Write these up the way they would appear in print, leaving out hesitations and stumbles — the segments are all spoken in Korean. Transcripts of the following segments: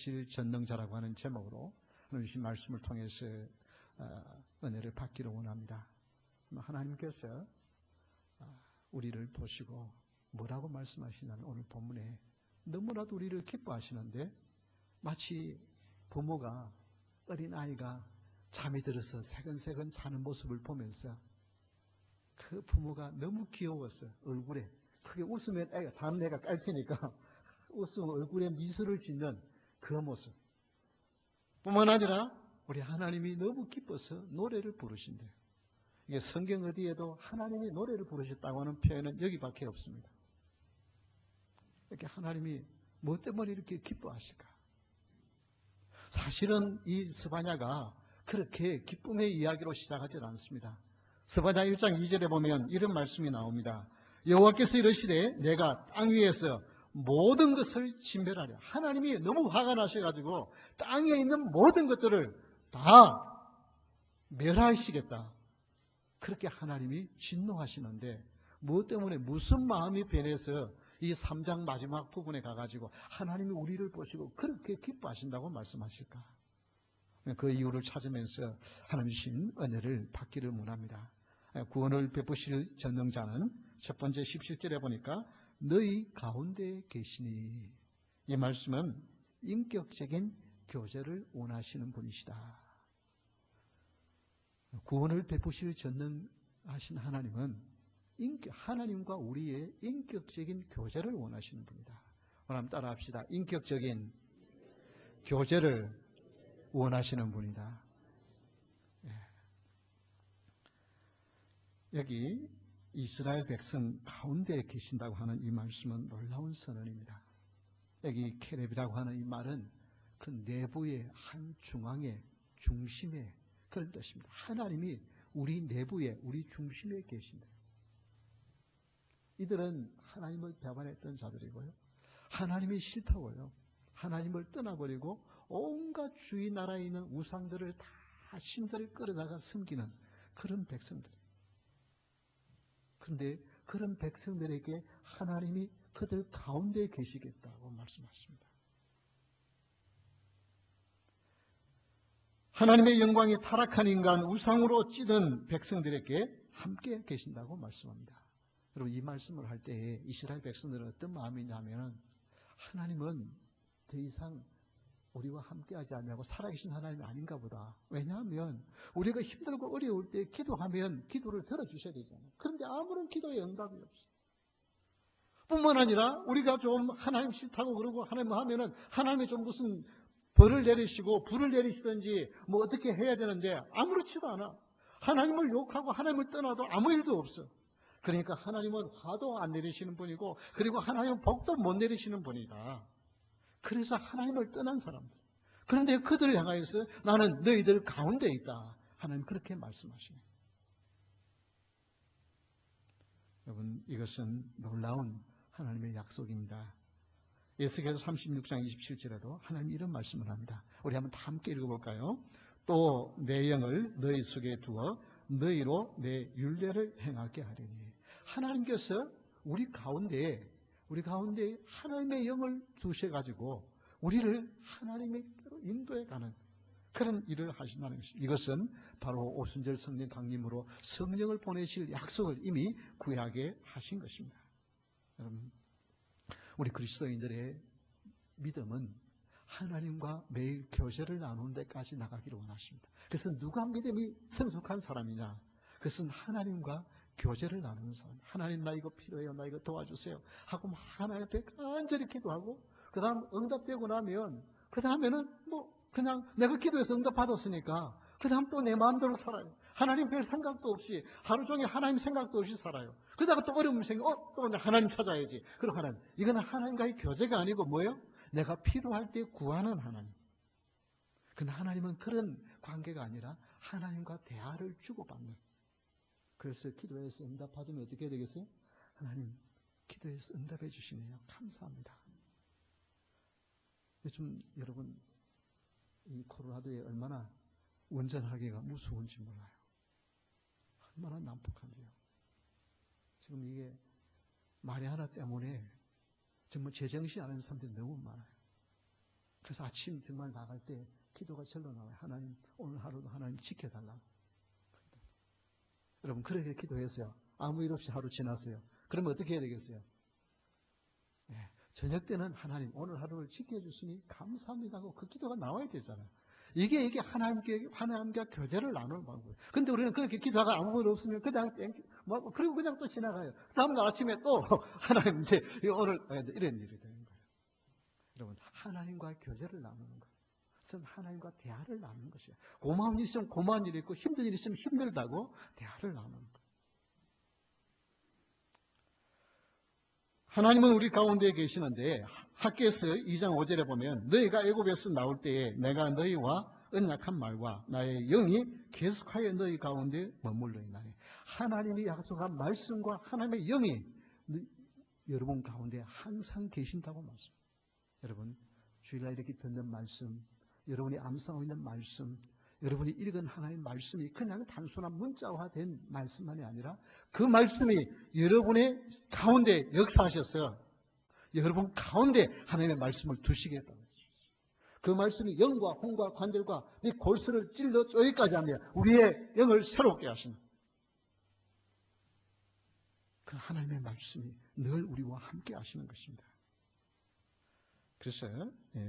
베푸실 전능자라고 하는 제목으로 하나님 주신 말씀을 통해서 은혜를 받기를 원합니다. 하나님께서 우리를 보시고 뭐라고 말씀하시냐면 오늘 본문에 너무나도 우리를 기뻐하시는데 마치 부모가 어린아이가 잠이 들어서 새근새근 자는 모습을 보면서 그 부모가 너무 귀여워서 얼굴에 크게 웃으면 애가 자는 애가 깔 테니까 웃으면 얼굴에 미소를 짓는 그 모습 뿐만 아니라 우리 하나님이 너무 기뻐서 노래를 부르신대요. 이게 성경 어디에도 하나님이 노래를 부르셨다고 하는 표현은 여기밖에 없습니다. 이렇게 하나님이 뭐 때문에 이렇게 기뻐하실까? 사실은 이 스바냐가 그렇게 기쁨의 이야기로 시작하지 않습니다. 스바냐 1장 2절에 보면 이런 말씀이 나옵니다. 여호와께서 이르시되 내가 땅 위에서 모든 것을 진멸하려. 하나님이 너무 화가 나셔가지고 땅에 있는 모든 것들을 다 멸하시겠다. 그렇게 하나님이 진노하시는데 무엇 때문에 무슨 마음이 변해서 이 3장 마지막 부분에 가가지고 하나님이 우리를 보시고 그렇게 기뻐하신다고 말씀하실까? 그 이유를 찾으면서 하나님 주신 은혜를 받기를 원합니다. 구원을 베푸실 전능자는 첫 번째 17절에 보니까 너희 가운데 계시니, 이 말씀은 인격적인 교제를 원하시는 분이시다. 구원을 베푸실 전능하신 하나님은 하나님과 우리의 인격적인 교제를 원하시는 분이다. 오늘 따라 합시다. 인격적인 교제를 원하시는 분이다. 여기 이스라엘 백성 가운데 계신다고 하는 이 말씀은 놀라운 선언입니다. 여기 케렙이라고 하는 이 말은 그 내부의 한 중앙의 중심에 그런 뜻입니다. 하나님이 우리 내부에 우리 중심에 계신다. 이들은 하나님을 배반했던 자들이고요. 하나님이 싫다고요. 하나님을 떠나버리고 온갖 주위 나라에 있는 우상들을 다 신들을 끌어다가 섬기는 그런 백성들. 그런데 그런 백성들에게 하나님이 그들 가운데 계시겠다고 말씀하십니다. 하나님의 영광이 타락한 인간, 우상으로 찌든 백성들에게 함께 계신다고 말씀합니다. 여러분, 이 말씀을 할 때에 이스라엘 백성들은 어떤 마음이냐면 하나님은 더 이상 우리와 함께하지 않냐고 살아계신 하나님이 아닌가 보다. 왜냐하면 우리가 힘들고 어려울 때 기도하면 기도를 들어주셔야 되잖아요. 그런데 아무런 기도에 응답이 없어요. 뿐만 아니라 우리가 좀 하나님 싫다고 그러고 하나님 하면은 하나님이 좀 무슨 벌을 내리시고 불을 내리시든지 뭐 어떻게 해야 되는데 아무렇지도 않아. 하나님을 욕하고 하나님을 떠나도 아무 일도 없어. 그러니까 하나님은 화도 안 내리시는 분이고 그리고 하나님은 복도 못 내리시는 분이다. 그래서 하나님을 떠난 사람들. 그런데 그들을 향하여서 나는 너희들 가운데 있다. 하나님 그렇게 말씀하십니다. 여러분, 이것은 놀라운 하나님의 약속입니다. 에스겔서 36장 27절에도 하나님 이런 말씀을 합니다. 우리 한번 다 함께 읽어볼까요? 또 내 영을 너희 속에 두어 너희로 내 율례를 행하게 하리니. 하나님께서 우리 가운데 하나님의 영을 두셔가지고 우리를 하나님의 인도에 가는 그런 일을 하신다는 것입니다. 이것은 바로 오순절 성령 강림으로 성령을 보내실 약속을 이미 구약에 하신 것입니다. 여러분, 우리 그리스도인들의 믿음은 하나님과 매일 교제를 나누는 데까지 나가기를 원하십니다. 그래서 누가 믿음이 성숙한 사람이냐? 그것은 하나님과 교제를 나누는 사람. 하나님, 나 이거 필요해요. 나 이거 도와주세요. 하고 하나님 앞에 간절히 기도하고 그 다음 응답되고 나면 그 다음에는 뭐 그냥 내가 기도해서 응답받았으니까 그 다음 또 내 마음대로 살아요. 하나님 별 생각도 없이 하루 종일 하나님 생각도 없이 살아요. 그러다가 또 어려움이 생겨 또 하나님 찾아야지. 그럼 하나님, 이거는 하나님과의 교제가 아니고 뭐예요? 내가 필요할 때 구하는 하나님. 근데 하나님은 그런 관계가 아니라 하나님과 대화를 주고받는. 그래서 기도해서 응답 받으면 어떻게 되겠어요? 하나님, 기도해서 응답해 주시네요. 감사합니다. 요즘 여러분, 이 코로나도에 얼마나 운전하기가 무서운지 몰라요. 얼마나 난폭한지요. 지금 이게 말이 하나 때문에 정말 제정신 아는 사람들이 너무 많아요. 그래서 아침 정말 나갈 때 기도가 절로 나와요. 하나님, 오늘 하루도 하나님 지켜달라. 여러분, 그렇게 기도했어요. 아무 일 없이 하루 지났어요. 그러면 어떻게 해야 되겠어요? 네, 저녁 때는 하나님, 오늘 하루를 지켜주시니 감사합니다 하고 그 기도가 나와야 되잖아요. 이게 하나님과 교제를 나누는 방법이에요. 근데 우리는 그렇게 기도하가 아무것도 없으면 그냥 그리고 그냥 또 지나가요. 다음날 아침에 또 하나님 이제 오늘 이런 일이 되는 거예요. 여러분, 하나님과의 교제를 나누는 거예요. 그것은 하나님과 대화를 나누는 것이에요. 고마운 일이 있으면 고마운 일이 있고 힘든 일이 있으면 힘들다고 대화를 나누는 거예요. 하나님은 우리 가운데 계시는데 학개서 2장 5절에 보면 너희가 애굽에서 나올 때에 내가 너희와 언약한 말과 나의 영이 계속하여 너희 가운데 머물러 있나니 하나님이 약속한 말씀과 하나님의 영이 여러분 가운데 항상 계신다고 말씀합니다. 여러분 주일날 이렇게 듣는 말씀, 여러분이 암송하고 있는 말씀, 여러분이 읽은 하나님의 말씀이 그냥 단순한 문자화된 말씀만이 아니라 그 말씀이 여러분의 가운데 역사하셨어요. 여러분 가운데 하나님의 말씀을 두시겠다는 것이죠. 그 말씀이 영과 혼과 관절과 이 골수를 찔러 쪼기까지 합니다. 우리의 영을 새롭게 하시는 그 하나님의 말씀이 늘 우리와 함께 하시는 것입니다. 그래서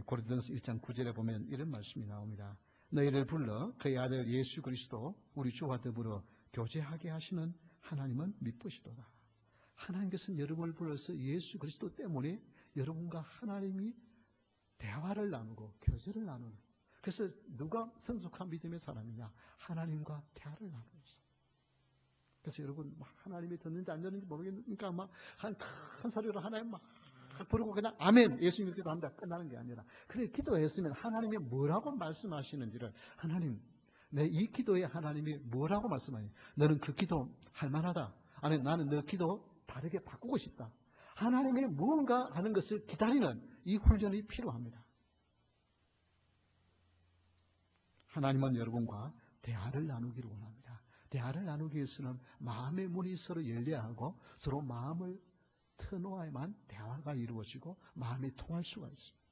고린도전서 1장 9절에 보면 이런 말씀이 나옵니다. 너희를 불러 그의 아들 예수 그리스도 우리 주와 더불어 교제하게 하시는 하나님은 미쁘시도다. 하나님께서는 여러분을 불러서 예수 그리스도 때문에 여러분과 하나님이 대화를 나누고 교제를 나누는. 그래서 누가 성숙한 믿음의 사람이냐? 하나님과 대화를 나누는 것입니다. 그래서 여러분 하나님이 듣는지 안 듣는지 모르겠으니까 막 큰 소리로 하나님 막 부르고 그냥 아멘 예수님 기도합니다. 끝나는 게 아니라 그래 기도했으면 하나님이 뭐라고 말씀하시는지를 하나님 내 이 기도에 하나님이 뭐라고 말씀하니 너는 그 기도 할 만하다. 아니 나는 너 기도 다르게 바꾸고 싶다. 하나님이 무언가 하는 것을 기다리는 이 훈련이 필요합니다. 하나님은 여러분과 대화를 나누기를 원합니다. 대화를 나누기 위해서는 마음의 문이 서로 열려야 하고 서로 마음을 터놓아야만 대화가 이루어지고 마음이 통할 수가 있습니다.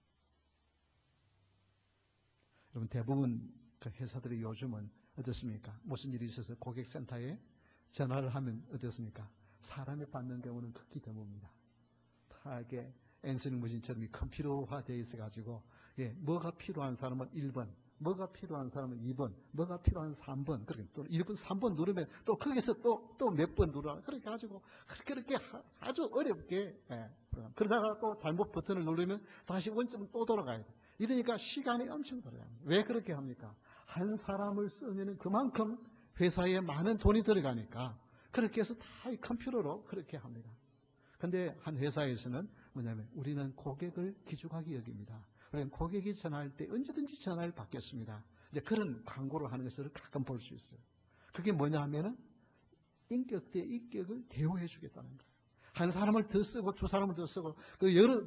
여러분 대부분 그 회사들이 요즘은 어떻습니까? 무슨 일이 있어서 고객센터에 전화를 하면 어떻습니까? 사람이 받는 경우는 극히 드뭅니다. 다 이렇게 앤서니 머신처럼 컴퓨터화되어 있어가지고 뭐가 필요한 사람은 1번, 뭐가 필요한 사람은 2번, 뭐가 필요한 3번, 그렇게 또 1번, 3번 누르면 또 거기서 또 몇 번 누르라. 그렇게 가지고 그렇게 아주 어렵게 그러다가 또 잘못 버튼을 누르면 다시 원점 또 돌아가야 돼. 이러니까 시간이 엄청 들어요. 왜 그렇게 합니까? 한 사람을 쓰면 그만큼 회사에 많은 돈이 들어가니까 그렇게 해서 다 이 컴퓨터로 그렇게 합니다. 근데 한 회사에서는 뭐냐면 우리는 고객을 귀중하게 여깁니다. 우리는 고객이 전화할 때 언제든지 전화를 받겠습니다. 이제 그런 광고를 하는 것을 가끔 볼 수 있어요. 그게 뭐냐 하면은 인격 대 인격을 대우해 주겠다는 거예요. 한 사람을 더 쓰고 두 사람을 더 쓰고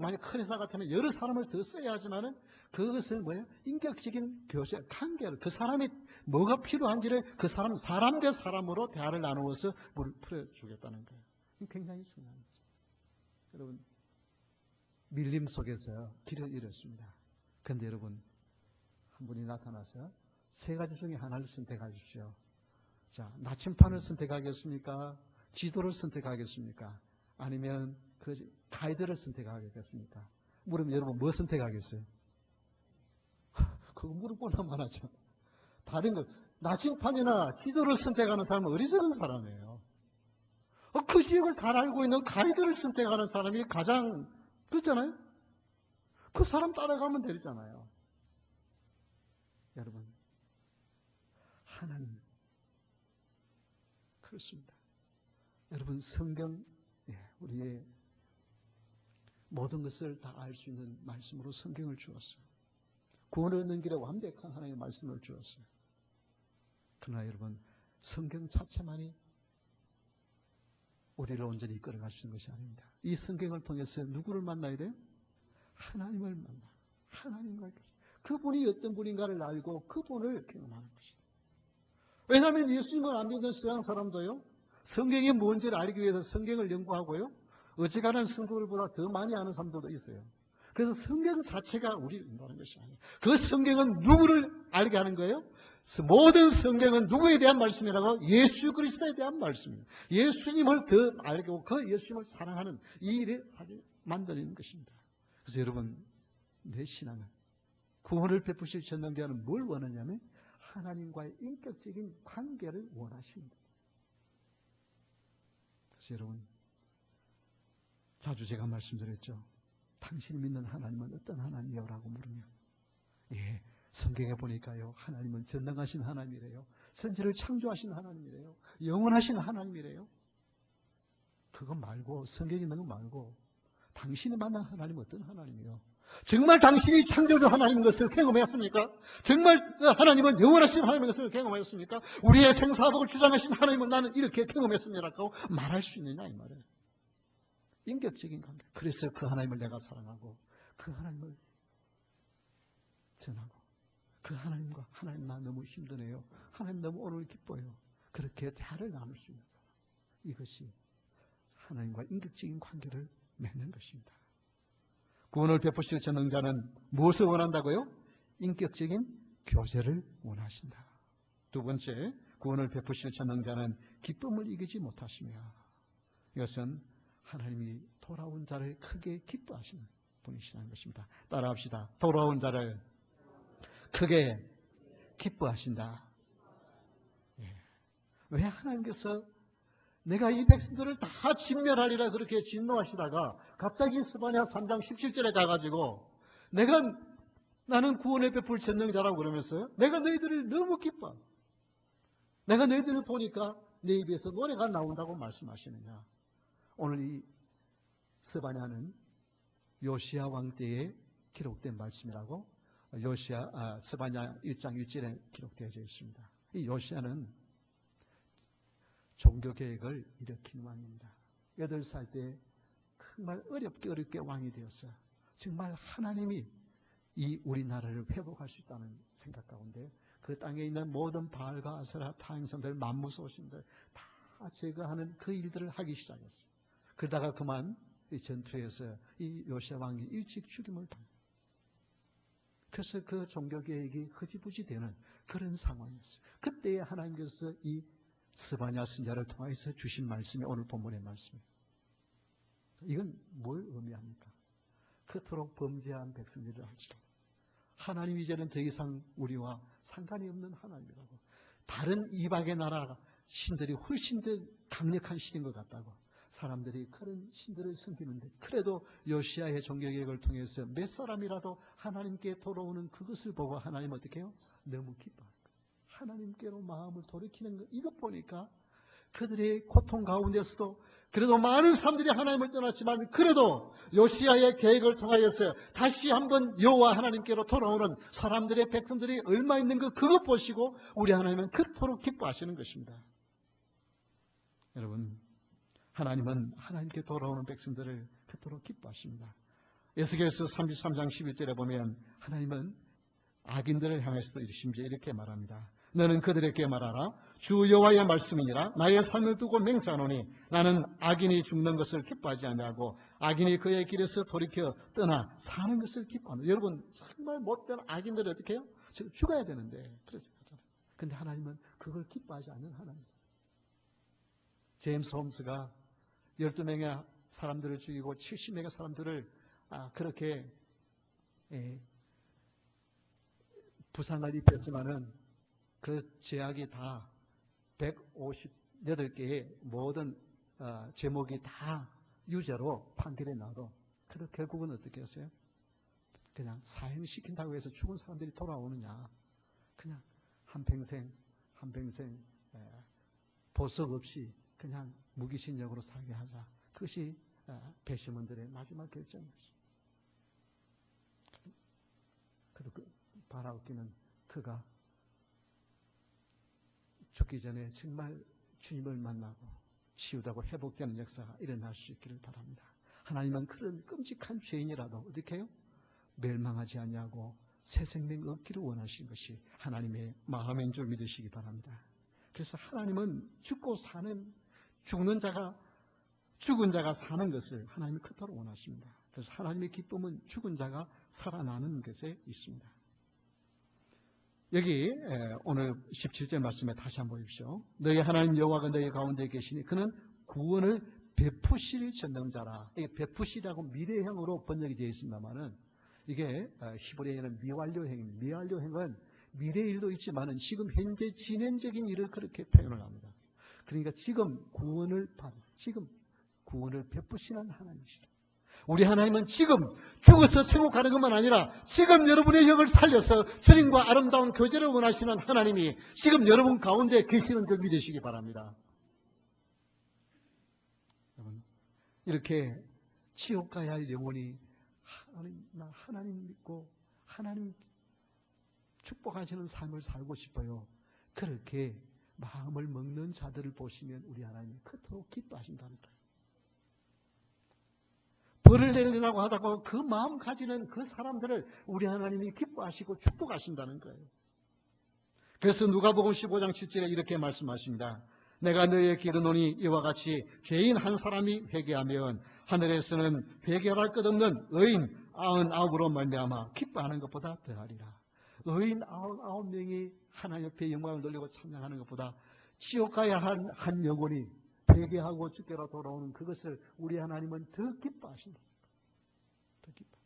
만약 큰 회사 같으면 여러 사람을 더 써야 하지만은 그것을 뭐예요? 인격적인 교제, 관계를 그 사람이 뭐가 필요한지를 그 사람 대 사람으로 대화를 나누어서 풀어주겠다는 거예요. 굉장히 중요한 거죠. 여러분 밀림 속에서 길을 잃었습니다. 그런데 여러분 한 분이 나타나서 세 가지 중에 하나를 선택하십시오. 자, 나침판을 선택하겠습니까? 지도를 선택하겠습니까? 아니면 그 가이드를 선택하겠습니까? 물으면 여러분 뭐 선택하겠어요? 그거 물어보나만 하죠. 다른 거 나침판이나 지도를 선택하는 사람은 어리석은 사람이에요. 그 지역을 잘 알고 있는 가이드를 선택하는 사람이 가장 그렇잖아요. 그 사람 따라가면 되잖아요. 여러분 하나님 그렇습니다. 여러분 성경 우리의 모든 것을 다 알 수 있는 말씀으로 성경을 주었어요. 구원을 얻는 길에 완벽한 하나님의 말씀을 주었어요. 그러나 여러분 성경 자체만이 우리를 온전히 이끌어갈 수 있는 것이 아닙니다. 이 성경을 통해서 누구를 만나야 돼요? 하나님을 만나. 하나님과 그분이 어떤 분인가를 알고 그분을 경험하는 것이다. 왜냐하면 예수님을 안 믿는 서양 사람도요. 성경이 뭔지를 알기 위해서 성경을 연구하고요. 어지간한 성도들보다 더 많이 아는 사람들도 있어요. 그래서 성경 자체가 우리를 인도하는 것이 아니에요. 그 성경은 누구를 알게 하는 거예요? 모든 성경은 누구에 대한 말씀이라고? 예수 그리스도에 대한 말씀입니다. 예수님을 더 알고 그 예수님을 사랑하는 이 일을 하게 만드는 것입니다. 그래서 여러분, 내 신앙은 구원을 베푸실 전능자는 뭘 원하냐면 하나님과의 인격적인 관계를 원하십니다. 그래서 여러분, 자주 제가 말씀드렸죠. 당신이 믿는 하나님은 어떤 하나님이요? 라고 물으면 예, 성경에 보니까요, 하나님은 전능하신 하나님이래요. 선지를 창조하신 하나님이래요. 영원하신 하나님이래요. 그거 말고, 성경에 있는 거 말고 당신이 만난 하나님은 어떤 하나님이요? 정말 당신이 창조주 하나님인 것을 경험했습니까? 정말 하나님은 영원하신 하나님인 것을 경험하였습니까? 우리의 생사복을 주장하신 하나님은 나는 이렇게 경험했습니다라고 말할 수 있느냐 이 말이에요. 인격적인 관계. 그래서 그 하나님을 내가 사랑하고 그 하나님을 전하고 그 하나님과 하나님 나 너무 힘드네요. 하나님 너무 오늘 기뻐요. 그렇게 대화를 나눌 수 있는 사람. 이것이 하나님과 인격적인 관계를 맺는 것입니다. 구원을 베푸실 전능자는 무엇을 원한다고요? 인격적인 교제를 원하신다. 두 번째, 구원을 베푸실 전능자는 기쁨을 이기지 못하시며 이것은 하나님이 돌아온 자를 크게 기뻐하시는 분이시라는 것입니다. 따라합시다. 돌아온 자를 크게 기뻐하신다. 예. 왜 하나님께서 내가 이 백성들을 다 진멸하리라 그렇게 진노하시다가 갑자기 스바냐 3장 17절에 가가지고 나는 구원을 베풀 전능자라고 그러면서요. 내가 너희들을 너무 기뻐. 내가 너희들을 보니까 내 입에서 노래가 나온다고 말씀하시느냐. 오늘 이 스바냐는 요시야 왕 때에 기록된 말씀이라고 스바냐 1장 1절에 기록되어져 있습니다. 이 요시야는 종교개혁을 일으킨 왕입니다. 8살 때 정말 어렵게 왕이 되었어요. 정말 하나님이 이 우리나라를 회복할 수 있다는 생각 가운데 그 땅에 있는 모든 바알과 아세라 타행성들, 만무소신들 다 제거하는 그 일들을 하기 시작했어요. 그러다가 그만 이 전투에서 이 요시야 왕이 일찍 죽임을 당합니다. 그래서 그 종교개혁이 흐지부지 되는 그런 상황이었어요. 그때 하나님께서 이 스바냐 선지자를 통해서 주신 말씀이 오늘 본문의 말씀이에요. 이건 뭘 의미합니까? 그토록 범죄한 백성들을 할지라도 하나님 이제는 더 이상 우리와 상관이 없는 하나님이라고. 다른 이방의 나라 신들이 훨씬 더 강력한 신인 것 같다고. 사람들이 그런 신들을 섬기는데 그래도 요시야의 종교개혁을 통해서 몇 사람이라도 하나님께 돌아오는 그것을 보고 하나님 어떻게 해요? 너무 기뻐요. 하나님께로 마음을 돌이키는 것, 이것 보니까 그들의 고통 가운데서도 그래도 많은 사람들이 하나님을 떠났지만 그래도 요시야의 계획을 통하여서 다시 한번 여호와 하나님께로 돌아오는 사람들의 백성들이 얼마 있는 것 그것 보시고 우리 하나님은 그토록 기뻐하시는 것입니다. 여러분, 하나님은 하나님께 돌아오는 백성들을 그토록 기뻐하십니다. 에스겔서 33장 11절에 보면 하나님은 악인들을 향해서도 심지어 이렇게 말합니다. 너는 그들에게 말하라. 주 여호와의 말씀이니라. 나의 삶을 두고 맹세하노니 나는 악인이 죽는 것을 기뻐하지 아니하고 악인이 그의 길에서 돌이켜 떠나 사는 것을 기뻐하노라. 여러분, 정말 못된 악인들이 어떻게 해요? 죽어야 되는데 그래서 그렇잖아요. 근데 하나님은 그걸 기뻐하지 않는 하나님. 제임스 홈스가 12명의 사람들을 죽이고 70명의 사람들을 그렇게 부상을 입혔지만은 그 제약이 다 158개의 모든 제목이 다 유죄로 판결이 나도 그래도 결국은 어떻게 했어요? 그냥 사형시킨다고 해서 죽은 사람들이 돌아오느냐. 그냥 한평생 보석 없이 그냥 무기징역으로 살게 하자. 그것이 배심원들의 마지막 결정이었어요. 그리고 바라옵기는 그가 죽기 전에 정말 주님을 만나고 치유되고 회복되는 역사가 일어날 수 있기를 바랍니다. 하나님은 그런 끔찍한 죄인이라도 어떻게 해요? 멸망하지 아니하고 새 생명 얻기를 원하신 것이 하나님의 마음인 줄 믿으시기 바랍니다. 그래서 하나님은 죽은 자가 사는 것을 하나님이 그토록 원하십니다. 그래서 하나님의 기쁨은 죽은 자가 살아나는 것에 있습니다. 여기 오늘 17절 말씀에 다시 한번 보십시오. 너희 하나님 여호와가 너희 가운데 계시니 그는 구원을 베푸실 전능자라. 이게 베푸시라고 미래형으로 번역이 되어 있습니다만은 이게 히브리어에는 미완료형입니다. 미완료형은 미래일도 있지만은 지금 현재 진행적인 일을 그렇게 표현을 합니다. 그러니까 지금 구원을 베푸시는 하나님이시다. 우리 하나님은 지금 죽어서 천국 가는 것만 아니라 지금 여러분의 영을 살려서 주님과 아름다운 교제를 원하시는 하나님이 지금 여러분 가운데 계시는 줄 믿으시기 바랍니다. 여러분, 이렇게 지옥 가야 할 영혼이 나 하나님 믿고 하나님 축복하시는 삶을 살고 싶어요. 그렇게 마음을 먹는 자들을 보시면 우리 하나님이 그토록 기뻐하신다는 거예요. 벌을 내리려고 하다가 그 마음 가지는 그 사람들을 우리 하나님이 기뻐하시고 축복하신다는 거예요. 그래서 누가복음 15장 7절에 이렇게 말씀하십니다. 내가 너희에게 이르노니 이와 같이 죄인 한 사람이 회개하면 하늘에서는 회개할 것 없는 의인 99으로 말미암아 기뻐하는 것보다 더하리라. 의인 99명이 하나님 옆에 영광을 돌리고 찬양하는 것보다 지옥 가야 한 영혼이 회개하고 주께로 돌아오는 그것을 우리 하나님은 더 기뻐하신다. 더 기뻐.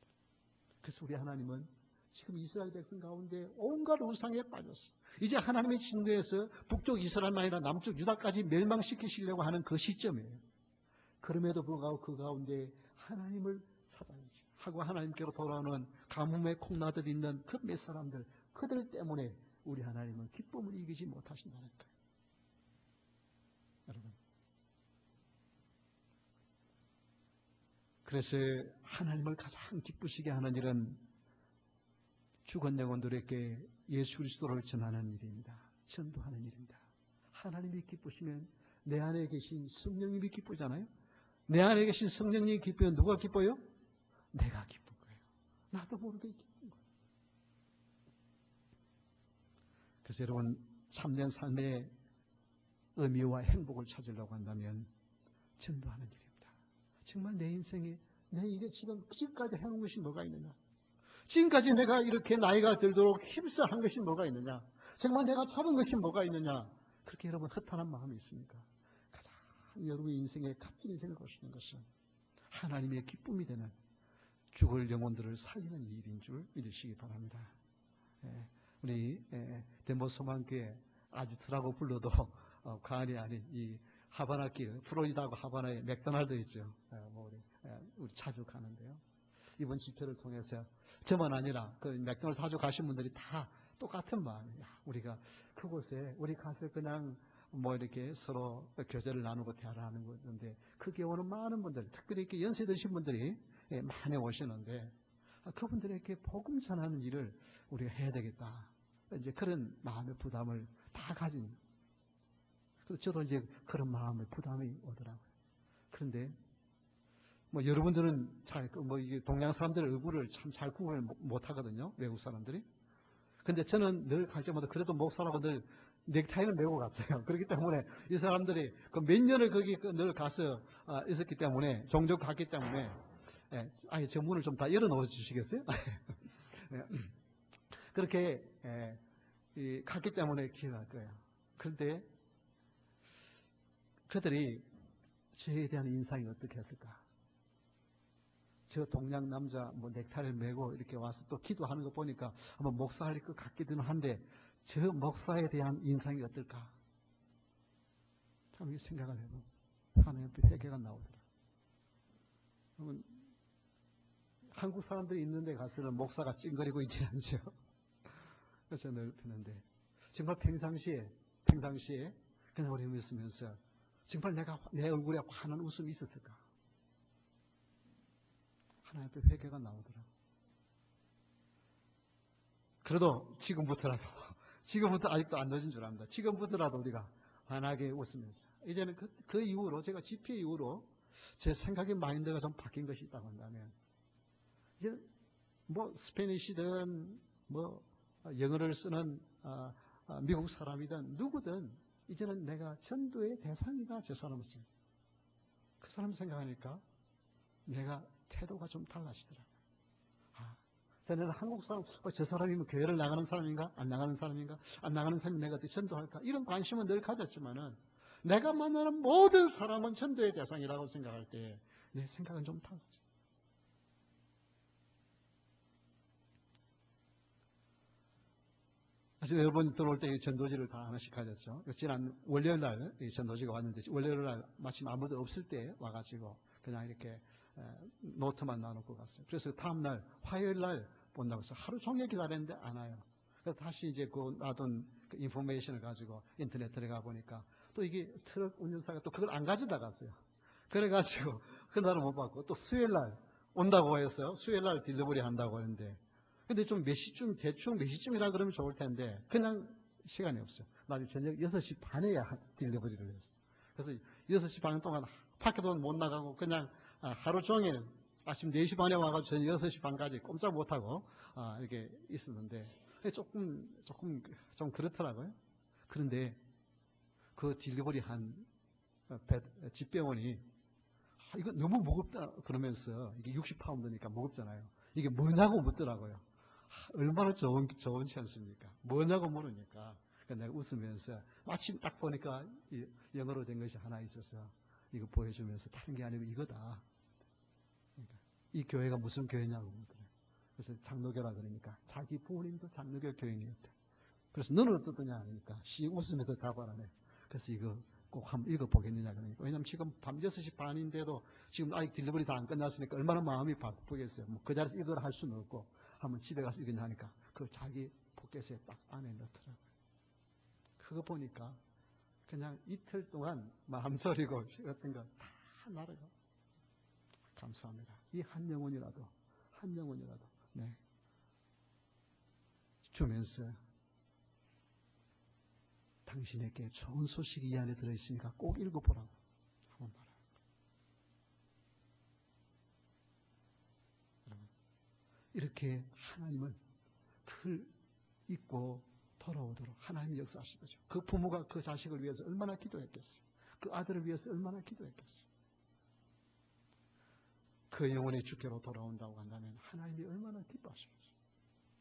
그래서 우리 하나님은 지금 이스라엘 백성 가운데 온갖 우상에 빠졌어. 이제 하나님의 진노에서 북쪽 이스라엘만 아니라 남쪽 유다까지 멸망시키시려고 하는 그 시점이에요. 그럼에도 불구하고 그 가운데 하나님을 찾아야지 하고 하나님께로 돌아오는 가뭄에 콩나듯 있는 그 몇 사람들, 그들 때문에 우리 하나님은 기쁨을 이기지 못하신다는 거예요. 여러분, 그래서 하나님을 가장 기쁘시게 하는 일은 죽은 영혼들에게 예수 그리스도를 전하는 일입니다. 전도하는 일입니다. 하나님이 기쁘시면 내 안에 계신 성령님이 기쁘잖아요. 내 안에 계신 성령님이 기쁘면 누가 기뻐요? 내가 기쁜 거예요. 나도 모르게 기쁜 거예요. 그래서 여러분, 참된 삶의 의미와 행복을 찾으려고 한다면 전도하는 일입니다. 정말 내 인생에 이게 지금까지 해온 것이 뭐가 있느냐? 지금까지 내가 이렇게 나이가 들도록 힘써 한 것이 뭐가 있느냐? 정말 내가 참은 것이 뭐가 있느냐? 그렇게 여러분 허탄한 마음이 있습니까? 가장 여러분의 인생에 값진 인생을 거시는 것은 하나님의 기쁨이 되는 죽을 영혼들을 살리는 일인 줄 믿으시기 바랍니다. 우리 대모소망교회 아지트라고 불러도 과언이 아닌 이 하바나길, 플로리다하고 하바나에 맥도날드 있죠. 우리 자주 가는데요. 이번 집회를 통해서 저만 아니라 그 맥도날드 자주 가신 분들이 다 똑같은 마음이야. 우리가 그곳에 우리 가서 그냥 이렇게 서로 교제를 나누고 대화를 하는 건데 그게 오는 많은 분들, 특별히 이렇게 연세 드신 분들이 많이 오시는데 그분들에게 복음 전하는 일을 우리가 해야 되겠다. 이제 그런 마음의 부담을 다 가진. 그래서 저도 이제 그런 마음의 부담이 오더라고요. 그런데 여러분들은 이게 동양 사람들의 얼굴을 참 잘 구분을 못 하거든요. 외국 사람들이. 근데 저는 늘 갈 때마다 그래도 목사라고 늘 넥타이를 메고 갔어요. 그렇기 때문에 이 사람들이 그 몇 년을 거기 늘 가서 있었기 때문에, 종종 갔기 때문에, 아예 저 문을 좀 다 열어놓아 주시겠어요? 그렇게 갔기 때문에 기억할 거예요. 그런데 그들이 저에 대한 인상이 어떻게 했을까? 저 동양 남자 넥타이를 메고 이렇게 와서 또 기도하는 거 보니까 한번 목사할 것 같기도 한데 저 목사에 대한 인상이 어떨까? 참 이 생각을 해보면 하나님 앞에 회개가 나오더라. 그러면 한국 사람들이 있는 데 가서는 목사가 찡거리고 있지 않죠. 그래서 늘 펴는데 정말 평상시에 그냥 우리 있으면서 정말 내 얼굴에 환한 웃음이 있었을까? 하나님 앞에 회개가 나오더라고. 그래도 지금부터 아직도 안 늦은 줄 압니다. 지금부터라도 우리가 환하게 웃으면서. 이제는 그 이후로, 제가 집회 이후로 제 생각의 마인드가 좀 바뀐 것이 있다고 한다면, 이제 스페니시든 영어를 쓰는 미국 사람이든 누구든 이제는 내가 전도의 대상이다. 저 사람은 그 사람 생각하니까 내가 태도가 좀 달라지더라고요. 전에는 한국 사람, 저 사람이 교회를 나가는 사람인가? 안 나가는 사람인가? 안 나가는 사람이 내가 어떻게 전도할까? 이런 관심은 늘 가졌지만은 내가 만나는 모든 사람은 전도의 대상이라고 생각할 때 내 생각은 좀 달라져. 사실 여러분 들어올 때 전도지를 다 하나씩 가졌죠. 지난 월요일 날 전도지가 왔는데 월요일 날 마침 아무도 없을 때 와가지고 그냥 이렇게 노트만 나눠놓고 갔어요. 그래서 다음 날 화요일 날 본다고 해서 하루 종일 기다렸는데 안 와요. 그래서 다시 이제 그 놔둔 그 인포메이션을 가지고 인터넷 들어가 보니까 또 이게 트럭 운전사가 또 그걸 안 가져다 갔어요. 그래가지고 그날은 못 받고 또 수요일 날 온다고 했어요. 수요일 날 딜리버리 한다고 했는데 근데 좀 몇 시쯤 대충 몇 시쯤이라 그러면 좋을 텐데 그냥 시간이 없어요. 나중에 저녁 6시 반에 딜리버리를 했어요. 그래서 6시 반 동안 밖에도 못 나가고 그냥 하루 종일 아침 4시 반에 와가지고 저녁 6시 반까지 꼼짝 못하고 이렇게 있었는데 조금 좀 그렇더라고요. 그런데 그 딜리버리 한 집배원이 이거 너무 무겁다 그러면서 이게 60파운드니까 무겁잖아요. 이게 뭐냐고 묻더라고요. 얼마나 좋은지 않습니까? 뭐냐고 물으니까 내가 웃으면서 마침 딱 보니까 영어로 된 것이 하나 있어서 이거 보여주면서 다른 게 아니고 이거다. 그러니까 이 교회가 무슨 교회냐고 묻더라고요. 그래서 장로교라 그러니까 자기 부모님도 장로교 교인이었대. 그래서 너는 어떻더냐 하니까 웃으면서 답을 하네. 그래서 이거 꼭 한번 읽어보겠느냐 그러니까 왜냐면 지금 밤 6시 반인데도 지금 아직 딜리버리 다 안 끝났으니까 얼마나 마음이 바쁘겠어요. 뭐 그 자리에서 이걸 할 수는 없고 한번 집에 가서 읽으냐 하니까 그걸 자기 포켓에 딱 안에 넣더라고요. 그거 보니까 그냥 이틀 동안 마음 졸이고 어떤 거 다 나르고 감사합니다. 이 한 영혼이라도 네. 주면서 당신에게 좋은 소식이 이 안에 들어있으니까 꼭 읽어보라고 한번 말해요. 여러분, 이렇게 하나님은 그를 잊고 돌아오도록 하나님이 역사하신 거죠. 그 부모가 그 자식을 위해서 얼마나 기도했겠어요. 그 아들을 위해서 얼마나 기도했겠어요. 그 영혼의 주께로 돌아온다고 한다면 하나님이 얼마나 기뻐하시겠어요.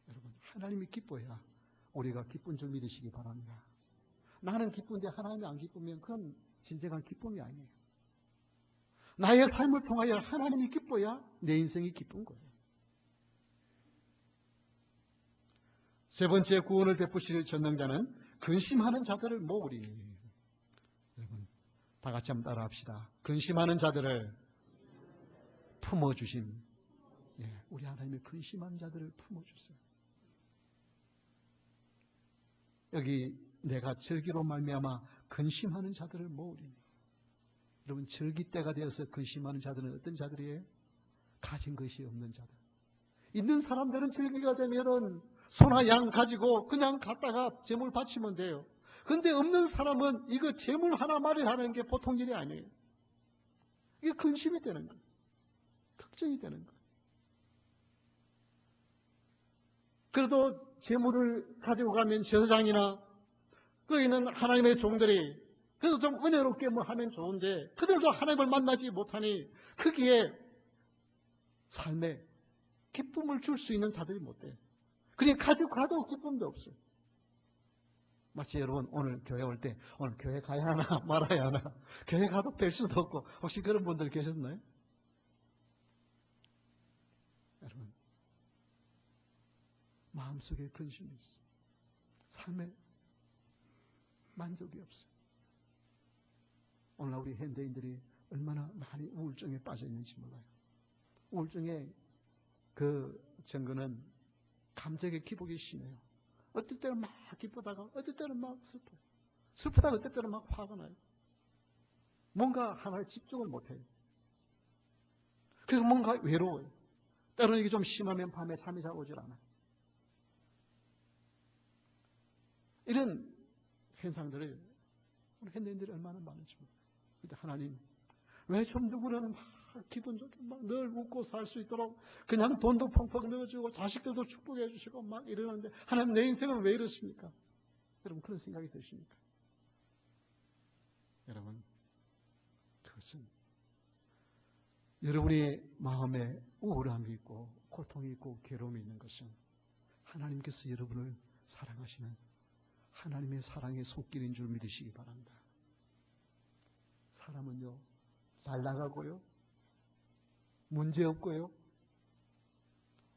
여러분, 하나님이 기뻐야 우리가 기쁜 줄 믿으시기 바랍니다. 나는 기쁜데 하나님이 안 기쁘면 그건 진정한 기쁨이 아니에요. 나의 삶을 통하여 하나님이 기뻐야 내 인생이 기쁜 거예요. 세 번째 구원을 베푸실 전능자는 근심하는 자들을 모으리. 여러분, 다 같이 한번 따라합시다. 근심하는 자들을 품어주심. 예, 우리 하나님의 근심하는 자들을 품어주세요. 여기 내가 절기로 말미암아 근심하는 자들을 모으리니. 여러분, 절기 때가 되어서 근심하는 자들은 어떤 자들이에요? 가진 것이 없는 자들. 있는 사람들은 절기가 되면은 소나 양 가지고 그냥 갖다가 제물 바치면 돼요. 그런데 없는 사람은 이거 제물 하나 마련하는 게 보통 일이 아니에요. 이게 근심이 되는 거예요. 걱정이 되는 거예요. 그래도 제물을 가지고 가면 제사장이나 거기 있는 하나님의 종들이 그래서 좀 은혜롭게 뭐 하면 좋은데 그들도 하나님을 만나지 못하니 거기에 삶에 기쁨을 줄 수 있는 자들이 못 돼요. 그냥 가지고 가도 기쁨도 없어요. 마치 여러분 오늘 교회 올 때 오늘 교회 가야 하나 말아야 하나 교회 가도 뵐 수도 없고 혹시 그런 분들 계셨나요? 여러분 마음속에 근심이 있어요. 삶에 만족이 없어요. 오늘 우리 현대인들이 얼마나 많이 우울증에 빠져 있는지 몰라요. 우울증의 그 증거는 감정의 기복이 심해요. 어떨 때는 막 기쁘다가 어떨 때는 막 슬퍼요. 슬프다가 어떨 때는 막 화가 나요. 뭔가 하나에 집중을 못해요. 그래서 뭔가 외로워요. 때로는 이게 좀 심하면 밤에 잠이 잘 오질 않아요. 이런 현상들을 우리 현대인들이 얼마나 많은지 몰라요. 근데 하나님 왜 좀 누구는 막 기분 좋게 막 늘 웃고 살 수 있도록 그냥 돈도 펑펑 넣어주고 자식들도 축복해 주시고 막 이러는데 하나님 내 인생은 왜 이렇습니까? 여러분 그런 생각이 드십니까? 여러분 그것은 여러분의 마음에 우울함이 있고 고통이 있고 괴로움이 있는 것은 하나님께서 여러분을 사랑하시는 하나님의 사랑의 손길인 줄 믿으시기 바랍니다. 사람은요, 잘 나가고요, 문제 없고요,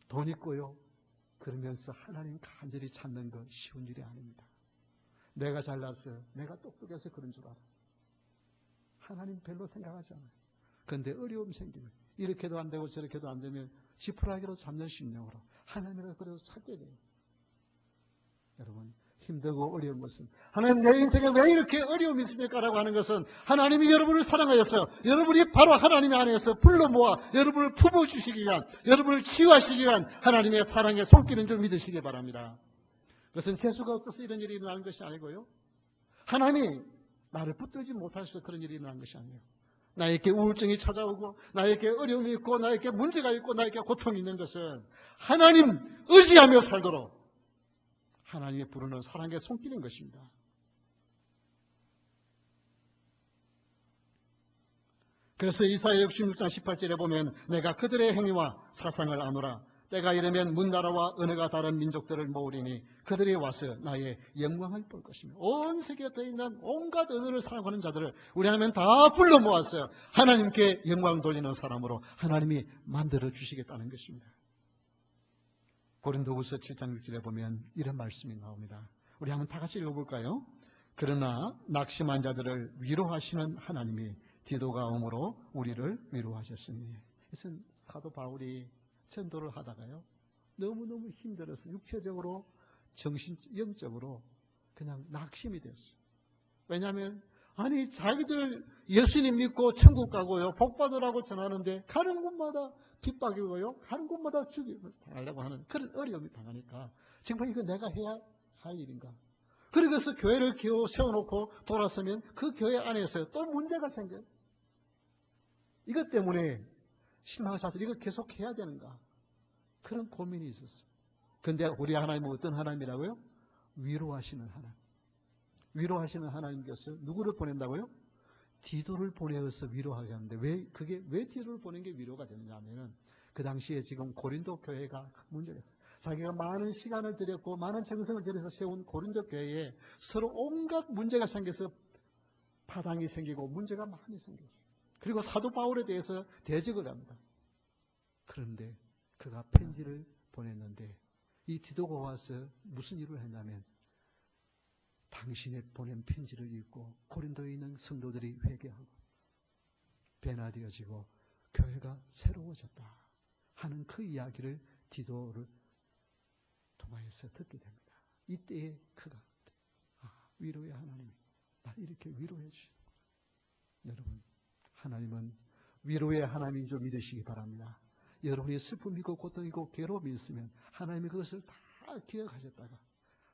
돈 있고요, 그러면서 하나님 간절히 찾는 거 쉬운 일이 아닙니다. 내가 잘나서, 내가 똑똑해서 그런 줄 알아. 하나님 별로 생각하지 않아요. 그런데 어려움 생기면, 이렇게도 안 되고 저렇게도 안 되면 지푸라기로 잡는 심령으로 하나님을 그래도 찾게 돼요. 여러분, 힘들고 어려운 것은 하나님 내 인생에 왜 이렇게 어려움이 있습니까? 라고 하는 것은 하나님이 여러분을 사랑하여서 여러분이 바로 하나님 안에서 불러 모아 여러분을 품어주시기 위한, 여러분을 치유하시기 위한 하나님의 사랑의 손길인 줄 믿으시기 바랍니다. 그것은 재수가 없어서 이런 일이 일어나는 것이 아니고요, 하나님이 나를 붙들지 못하셔서 그런 일이 일어나는 것이 아니에요. 나에게 우울증이 찾아오고 나에게 어려움이 있고 나에게 문제가 있고 나에게 고통이 있는 것은 하나님 의지하며 살도록 하나님이 부르는 사랑의 손길인 것입니다. 그래서 이사야 66장 18절에 보면 내가 그들의 행위와 사상을 아노라. 때가 이르면 문나라와 언어가 다른 민족들을 모으리니 그들이 와서 나의 영광을 볼 것이며 온 세계에 더 있는 온갖 언어를 사용하는 자들을 우리 하나님은 다 불러 모아서 하나님께 영광 돌리는 사람으로 하나님이 만들어 주시겠다는 것입니다. 고린도후서 7장 6절에 보면 이런 말씀이 나옵니다. 우리 한번 다 같이 읽어볼까요? 그러나 낙심한 자들을 위로하시는 하나님이 디도가 오므로 우리를 위로하셨으니. 이것은 사도 바울이 전도를 하다가요, 너무너무 힘들어서 육체적으로 영적으로 그냥 낙심이 되었어요. 왜냐하면 아니 자기들 예수님 믿고 천국 가고요, 복 받으라고 전하는데 가는 곳마다 핍박이고요, 가는 곳마다 죽이려고 하는 그런 어려움이 당하니까 정말 이거 내가 해야 할 일인가. 그래서 교회를 세워놓고 돌아서면 그 교회 안에서 또 문제가 생겨요. 이것 때문에 신앙사실 이걸 계속 해야 되는가, 그런 고민이 있었어요. 그런데 우리 하나님은 어떤 하나님이라고요? 위로하시는 하나님. 위로하시는 하나님께서 누구를 보낸다고요? 디도를 보내어서 위로하게 하는데 왜 디도를 보낸 게 위로가 되느냐 하면은 그 당시에 지금 고린도 교회가 문제가 있어요. 자기가 많은 시간을 들였고 많은 정성을 들여서 세운 고린도 교회에 서로 온갖 문제가 생겨서 파당이 생기고 문제가 많이 생겼어요. 그리고 사도 바울에 대해서 대적을 합니다. 그런데 그가 편지를 보냈는데 이 디도가 와서 무슨 일을 했냐면 당신의 보낸 편지를 읽고 고린도에 있는 성도들이 회개하고 변화되어지고 교회가 새로워졌다 하는 그 이야기를 디도를 통하여서 듣게 됩니다. 이때에 그가 위로의 하나님이 나를 이렇게 위로해 주시는 거예요. 여러분, 하나님은 위로의 하나님인 줄 믿으시기 바랍니다. 여러분이 슬픔이고 고통이고 괴로움이 있으면 하나님이 그것을 다 기억하셨다가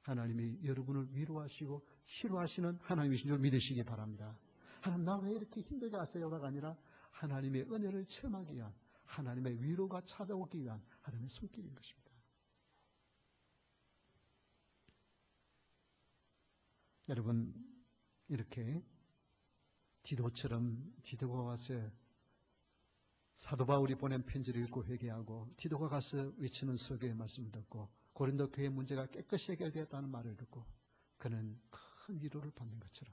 하나님이 여러분을 위로하시고 치료하시는 하나님이신 줄 믿으시기 바랍니다. 하나님 나 왜 이렇게 힘들게 하세요가 아니라 하나님의 은혜를 체험하기 위한, 하나님의 위로가 찾아오기 위한 하나님의 손길인 것입니다. 여러분, 이렇게 디도처럼 디도가 와서 사도 바울이 보낸 편지를 읽고 회개하고 디도가 가서 외치는 설교의 말씀을 듣고 고린도 교회의 문제가 깨끗이 해결되었다는 말을 듣고 그는 큰 위로를 받는 것처럼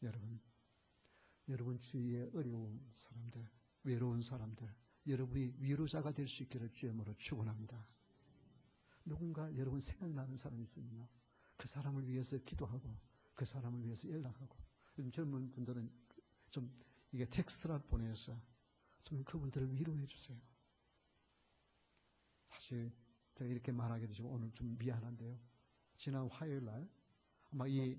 여러분 주위의 어려운 사람들, 외로운 사람들, 여러분이 위로자가 될 수 있기를 주님으로 축원합니다. 누군가 여러분 생각나는 사람이 있으면요, 그 사람을 위해서 기도하고 그 사람을 위해서 연락하고, 요즘 젊은 분들은 좀 이게 텍스트를 보내서 좀 그분들을 위로해 주세요. 사실 제가 이렇게 말하기도 좀 오늘 좀 미안한데요. 지난 화요일 날 아마 이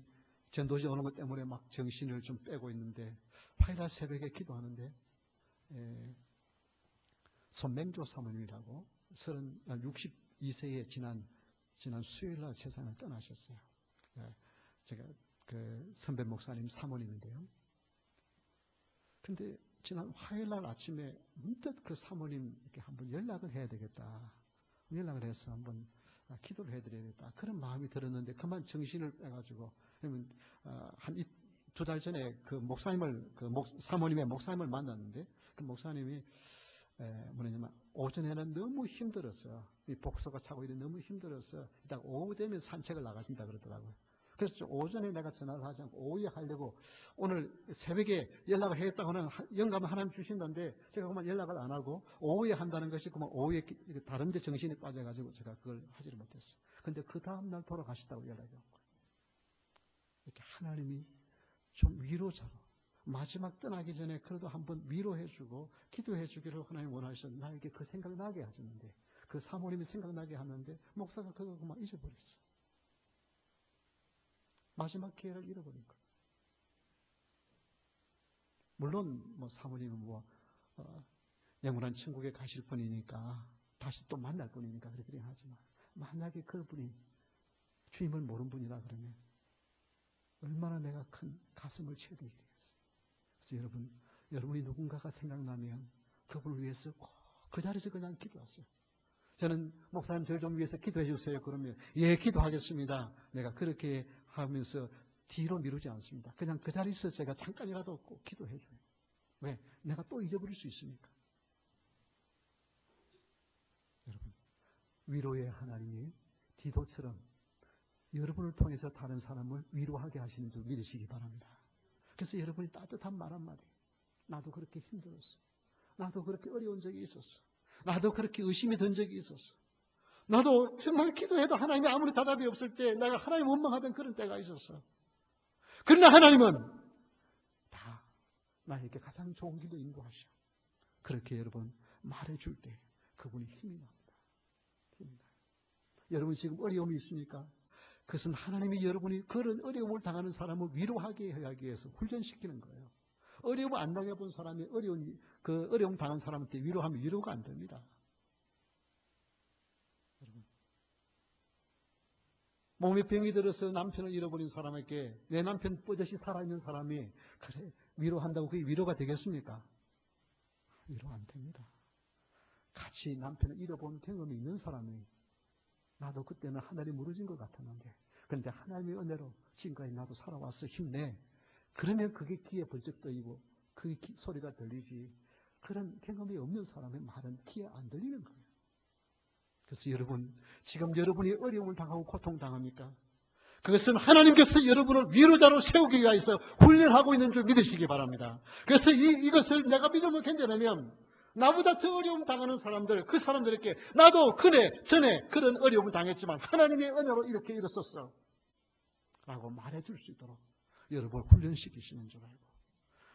전도지 오는 것 때문에 막 정신을 좀 빼고 있는데 화요일 날 새벽에 기도하는데 손맹조 사모님이라고 62세에 지난 수요일 날 세상을 떠나셨어요. 제가 그 선배 목사님 사모님인데요. 근데 지난 화요일 날 아침에 문득 그 사모님께 한번 연락을 해야 되겠다. 연락을 해서 한번 기도를 해드려야겠다. 그런 마음이 들었는데 그만 정신을 빼가지고 한 2달 전에 그 목사님을 사모님의 목사님을 만났는데 그 목사님이 뭐냐면 오전에는 너무 힘들었어요. 이 복소가 차고 이래 너무 힘들었어. 일단 오후 되면 산책을 나가신다 그러더라고요. 그래서 오전에 내가 전화를 하지 않고 오후에 하려고 오늘 새벽에 연락을 했다고 하는 영감을 하나님 주신다는데 제가 그만 연락을 안 하고 오후에 한다는 것이 그만 오후에 다른 데 정신이 빠져가지고 제가 그걸 하지를 못했어요. 근데 그 다음날 돌아가셨다고 연락이 왔고 이렇게 하나님이 좀 위로자로 마지막 떠나기 전에 그래도 한번 위로해주고 기도해주기를 하나님 원하셔서 나에게 그 생각나게 하셨는데 그 사모님이 생각나게 하는데 목사가 그거 그만 잊어버렸어요. 마지막 기회를 잃어버린 거예요. 물론 뭐 사모님은 영원한 천국에 가실 분이니까 다시 또 만날 분이니까 그렇게 하지만 만약에 그분이 주님을 모르는 분이라 그러면 얼마나 내가 큰 가슴을 치게 되겠어요. 그래서 여러분이 누군가가 생각나면 그분을 위해서 꼭 그 자리에서 그냥 기도하세요. 저는 목사님 저를 좀 위해서 기도해 주세요. 그러면 예 기도하겠습니다. 내가 그렇게 하면서 뒤로 미루지 않습니다. 그냥 그 자리에서 제가 잠깐이라도 꼭 기도해 줘요. 왜? 내가 또 잊어버릴 수 있으니까. 여러분 위로의 하나님이 디도처럼 여러분을 통해서 다른 사람을 위로하게 하시는 줄 믿으시기 바랍니다. 그래서 여러분이 따뜻한 말 한마디. 나도 그렇게 힘들었어. 나도 그렇게 어려운 적이 있었어. 나도 그렇게 의심이 든 적이 있었어. 나도 정말 기도해도 하나님이 아무리 대답이 없을 때 내가 하나님 원망하던 그런 때가 있었어. 그러나 하나님은 다 나에게 가장 좋은 길로 인도하셔. 그렇게 여러분 말해줄 때 그분이 힘이 납니다. 힘이 나요. 여러분 지금 어려움이 있습니까? 그것은 하나님이 여러분이 그런 어려움을 당하는 사람을 위로하게 하기 위해서 훈련시키는 거예요. 어려움을 안 당해본 사람이 어려움 당한 사람한테 위로하면 위로가 안 됩니다. 여러분, 몸에 병이 들어서 남편을 잃어버린 사람에게 내 남편 뻗어시 살아있는 사람이 그래 위로한다고 그게 위로가 되겠습니까? 위로 안 됩니다. 같이 남편을 잃어본 경험이 있는 사람이 나도 그때는 하늘이 무너진 것 같았는데 그런데 하나님의 은혜로 지금까지 나도 살아왔어 힘내. 그러면 그게 귀에 벌쩍 떠이고 그 소리가 들리지 그런 경험이 없는 사람의 말은 귀에 안 들리는 거예요. 그래서 여러분 지금 여러분이 어려움을 당하고 고통당합니까? 그것은 하나님께서 여러분을 위로자로 세우기 위해서 훈련하고 있는 줄 믿으시기 바랍니다. 그래서 이것을 내가 믿음을 견뎌내면 나보다 더 어려움 당하는 사람들, 그 사람들에게 나도 전에 그런 어려움을 당했지만 하나님의 은혜로 이렇게 일었었어 라고 말해줄 수 있도록 여러분을 훈련시키시는 줄 알고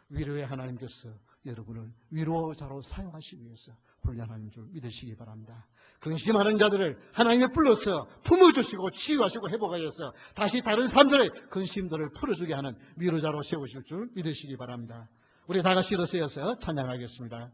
위로의 하나님께서 여러분을 위로자로 사용하시기 위해서 훈련하는 줄 믿으시기 바랍니다. 근심하는 자들을 하나님이 불러서 품어주시고 치유하시고 회복하셔서 다시 다른 사람들의 근심들을 풀어주게 하는 위로자로 세우실 줄 믿으시기 바랍니다. 우리 다 같이 일어서서 찬양하겠습니다.